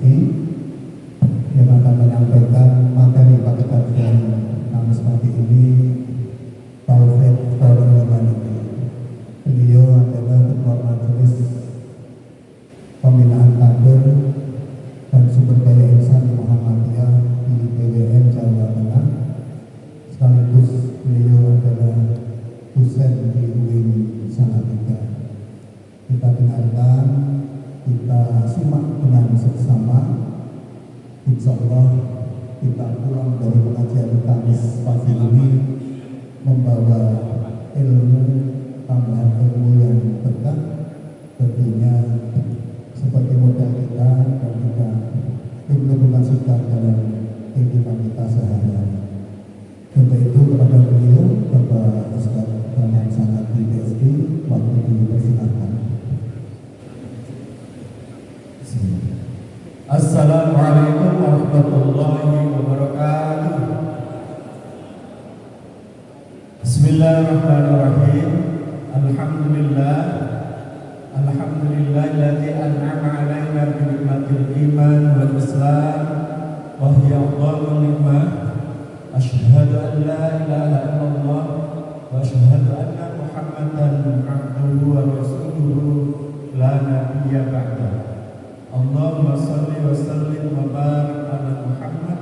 PSI yang akan menyampaikan materi pada kajian Kamis pagi ini, Taufik Forum Humanity. Beliau adalah Ketua Majelis Pembinaan Kader dan Sumber Daya Insan Muhammadiyah di PWN Jawa Tengah, sekaligus beliau adalah dosen di UIN Salatiga. Kita dengarkan, kita simak dengan seksama. Insya Allah kita pulang dari pengajian Kamis pagi ini membawa ilmu, tambahan ilmu yang berkah, tentunya seperti modal kita dan kita implementasikan dalam kehidupan kita sehari-hari. Untuk itu kepada beliau, Bapak Ustaz Rahman Sanad di PSI, waktu dipersilakan. Assalamualaikum warahmatullahi wabarakatuh. Bismillahirrahmanirrahim. Alhamdulillah alladzi an'ama 'alaina bi ni'matil iman wal islam wa hiya afdalun ni'mah. Asyhadu an la ilaha illallah wa asyhadu anna Muhammadan 'abduhu wa rasuluhu la nabiyya ba'dahu. Allahumma salli wa sallim wa barik ala Muhammad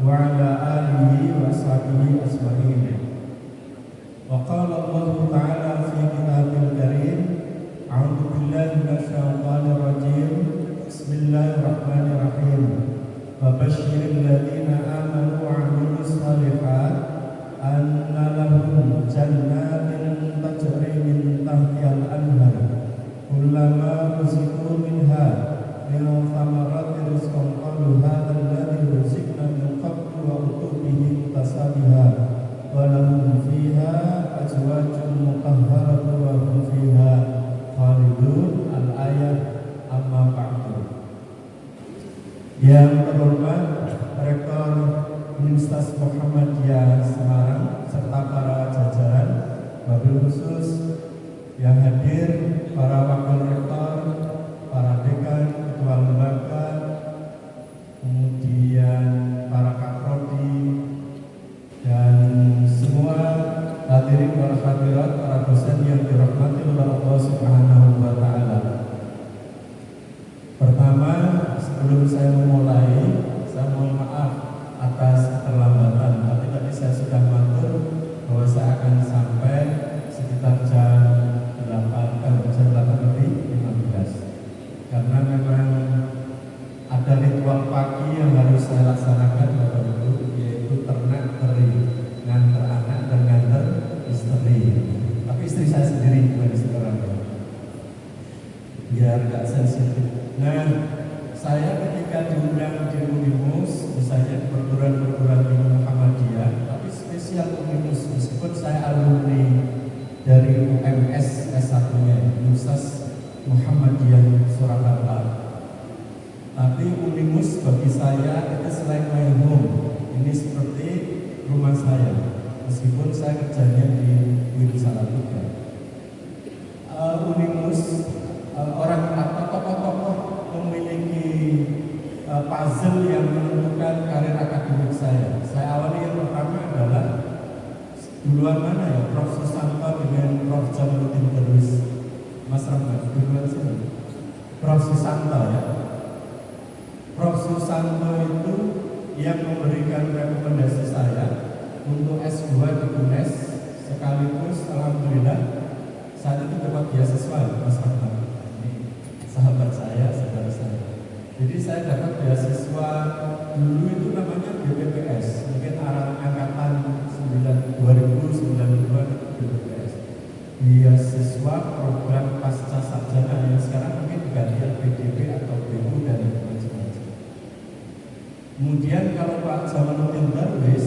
wa ala alihi wa sahbihi asma'in. Wa qala Allah ta'ala fi kitabil karim, a'udzu billahi minasyaitonir rajim. Bismillahirrahmanirrahim. Wa basyiril ladzina amanu wa 'amilus shalihat anna lahum jannatin tajri min tahtihal anhar kullama ruziqu minha min thamarati rizqan qalu hadha alladhi ruziqna min qablu wa utu bihi mutasabiha wa lahum fiha azwajun mutahharatun wa hum fiha khalidun. Al-ayat. Amma ba'du. Yang terhormat Rektor Universitas Muhammadiyah Semarang serta para jajaran, wabil khusus yang hadir, para wakil rektor, para dekan, ketua lembaga, kemudian para kaprodi, dan semua hadirin para hadirat, para dosen yang dirahmati oleh Allah Subhanahu wa Ta'ala. Pertama, sebelum saya memulai, saya mohon maaf atas keterlambatan. Tapi tadi saya sudah matur bahwa saya akan sampai sekitar jam 8 lebih 15. Karena memang ada ritual pagi yang harus saya laksanakan, Bapak Ibu, yaitu ternak, teri, nganter anak dan nganter istri. Tapi istri saya sendiri, bukan istri orang lain, biar gak sensitif. Nah, saya ketika diundang di Unimus, misalnya di perguruan-perguruan tinggi Muhammadiyah, tapi spesial Unimus, meskipun saya alumni dari UMS S1-nya, Universitas Muhammadiyah Surakarta, tapi Unimus bagi saya itu selain my home, ini seperti rumah saya, meskipun saya kerjanya di UIN Salatiga. Unimus, orang atau tokoh-tokoh memiliki puzzle yang menentukan karir akademik saya. Saya awali yang pertama adalah duluan mana ya, Prof. Susanto dengan Prof. Jamaluddin Darwis. Mas Rahmat, duluan sini. Prof. Susanto ya. Prof. Susanto itu yang memberikan rekomendasi saya untuk S2 di UNES, sekaligus alhamdulillah saat itu dapat beasiswa, Mas Rahmat. Ini sahabat saya, saudara saya. Jadi saya dapat beasiswa dulu itu namanya BPPS, mungkin angkatan 2092 BPPS. Beasiswa program pasca sarjana yang sekarang mungkin diganti PDB atau BU dan macam-macam. Kemudian kalau Pak Jamaluddin Darwis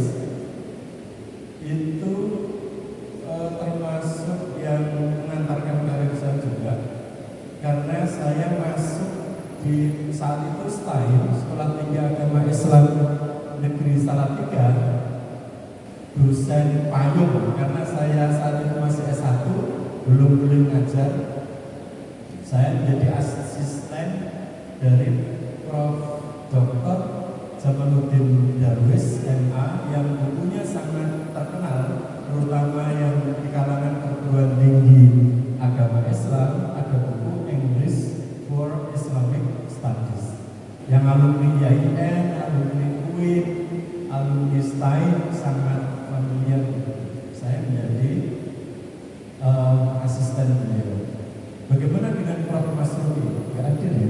itu termasuk yang mengantarkan karir saya juga, karena saya masuk di saat itu STAIN, Sekolah Tinggi Agama Islam Negeri Salatiga, dosen payung, karena saya saat itu masih S1, belum boleh ngajar. Saya menjadi asisten dari Prof. sangat terkenal, terutama yang di kalangan perguruan tinggi agama Islam, ada buku English for Islamic Studies yang alumni IAIN, alumni UIN, alumni STAI sangat familiar. Saya menjadi asisten beliau. Bagaimana dengan Prof. Masruri? Gak hadir ya?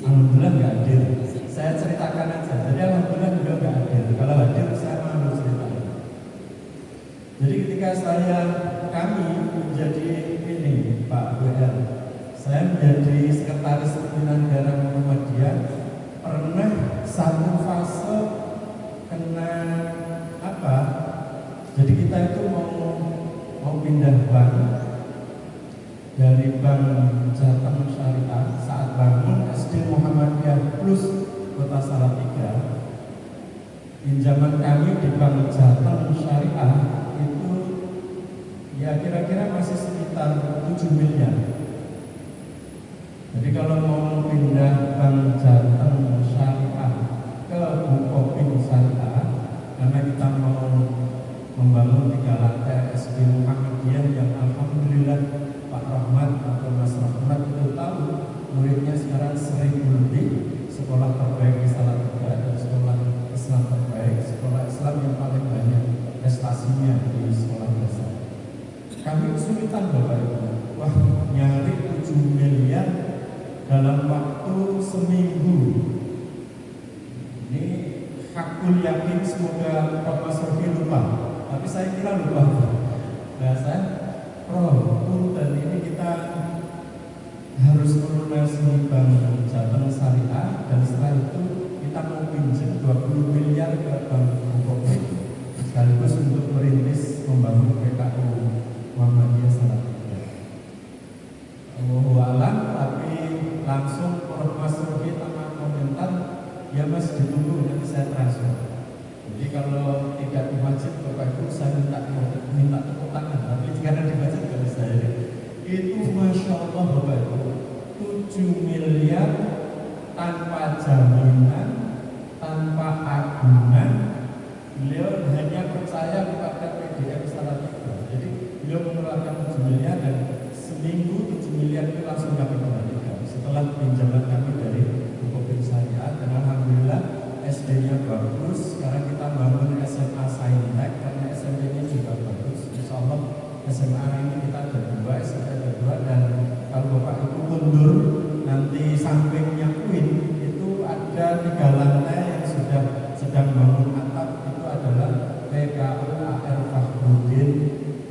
Alhamdulillah gak hadir. Saya ceritakan aja. Jadi alhamdulillah beliau gak hadir. Kalau hadir saya mau ceritakan. Jadi ketika kami menjadi ini Pak WR, saya menjadi sekretaris pimpinan daerah Muhammadiyah, pernah satu fase kena apa? Jadi kita itu mau pindah bank dari Bank Jateng Syariah saat bangun SD Muhammadiyah Plus Kota Salatiga. Pinjaman kami di Bank Jateng Syariah itu ya kira-kira masih sekitar 7 miliar. Jadi kalau mau pindah Bank Jateng Syariah ke Bukopin Syariah, karena kita mau membangun 3 lantai SD Muhammadiyah yang alhamdulillah Pak Rahmat atau Mas Rahmat itu tahu muridnya sekarang 1000 lebih, sekolah terbaik di Salatiga dan sekolah Islam terbaik, sekolah Islam yang paling banyak prestasinya di sekolah dasar. Kami kesulitan Bapak Ibu, wah nyari 7 miliar dalam waktu seminggu. Ini hakul yakin, semoga Pak Mas Rofi lupa, tapi saya kira lupa. Nah saya punten ini kita harus melunasi Bank Jateng Syariah, dan setelah itu kita mau pinjam 20 miliar ke Bank Bukopin sekaligus untuk merintis membangun PKU Muhammadiyah Salatiga. Walau tapi langsung Prof. Mas Rofi tanpa komentar, ya Mas ditunggu nanti saya transfer. Jadi kalau tidak di masjid Bapak Ibu saya minta tepuk tangan, tapi karena di masjid tidak bisa. Itu Masya Allah Bapak Ibu, 7 miliar tanpa jaminan, tanpa agunan. Beliau hanya percaya kepada PDM Salatiga. Jadi beliau mengeluarkan 7 miliar dan seminggu 7 miliar itu langsung kami kembalikan setelah pinjaman kami dari Bukopin Syariah. Dan alhamdulillah SD-nya bagus. Sekarang kita bangun SMA Saintek karena SMP-nya juga bagus. Insya Allah SMA ini kita ada 2, SMP ada 2, dan kalau Bapak Ibu mundur nanti sampingnya UIN itu ada 3 lantai yang sudah sedang bangun atap, itu adalah PKU